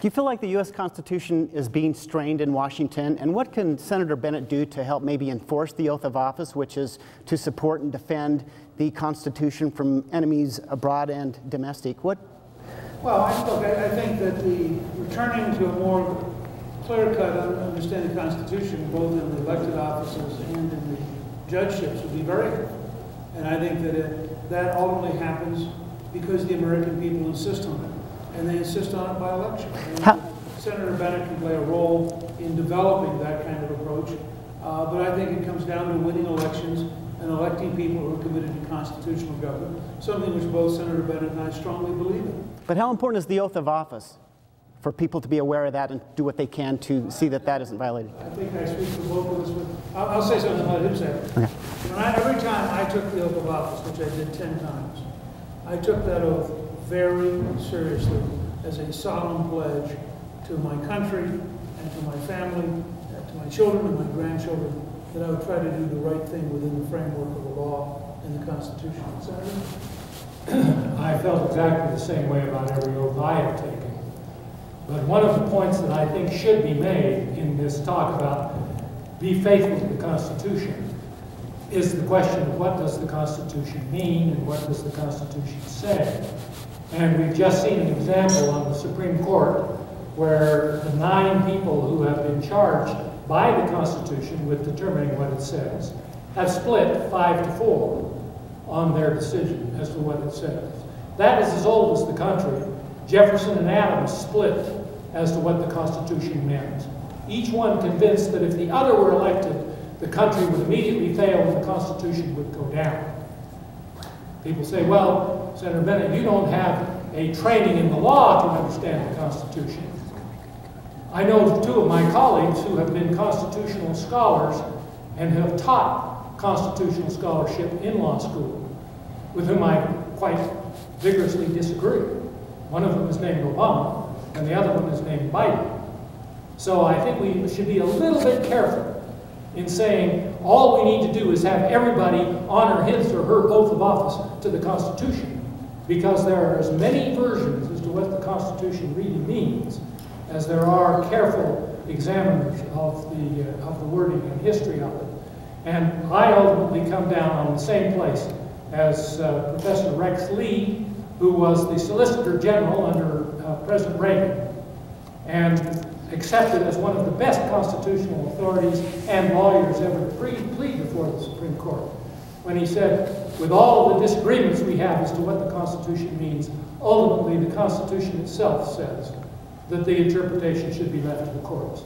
Do you feel like the U.S. Constitution is being strained in Washington? And what can Senator Bennett do to help maybe enforce the oath of office, which is to support and defend the Constitution from enemies abroad and domestic? Well, I think that the returning to a more clear-cut understanding of the Constitution, both in the elected offices and in the judgeships, would be very helpful. And I think that that ultimately happens because the American people insist on it, and they insist on it by election. Senator Bennett can play a role in developing that kind of approach, but I think it comes down to winning elections and electing people who are committed to constitutional government, something which both Senator Bennett and I strongly believe in. But how important is the oath of office for people to be aware of that and do what they can to see that that isn't violated? I think I speak for both of us, but I'll say something and let him say it. Okay. Every time I took the oath of office, which I did 10 times, I took that oath very seriously as a solemn pledge to my country and to my family, to my children and my grandchildren, that I would try to do the right thing within the framework of the law and the Constitution. I felt exactly the same way about every oath I have taken. But one of the points that I think should be made in this talk about be faithful to the Constitution is the question of what does the Constitution mean and what does the Constitution say. And we've just seen an example on the Supreme Court where the 9 people who have been charged by the Constitution with determining what it says have split 5-4 on their decision as to what it says. That is as old as the country. Jefferson and Adams split as to what the Constitution meant. Each one convinced that if the other were elected, the country would immediately fail and the Constitution would go down. People say, well, Senator Bennett, you don't have a training in the law to understand the Constitution. I know 2 of my colleagues who have been constitutional scholars and have taught constitutional scholarship in law school, with whom I quite vigorously disagree. One of them is named Obama, and the other one is named Biden. So I think we should be a little bit careful in saying all we need to do is have everybody honor his or her oath of office to the Constitution, because there are as many versions as to what the Constitution really means as there are careful examiners of the wording and history of it. And I ultimately come down on the same place as Professor Rex Lee, who was the Solicitor General under President Reagan, and accepted as one of the best constitutional authorities and lawyers ever to plead before the Supreme Court, when he said, with all of the disagreements we have as to what the Constitution means, ultimately the Constitution itself says that the interpretation should be left to the courts.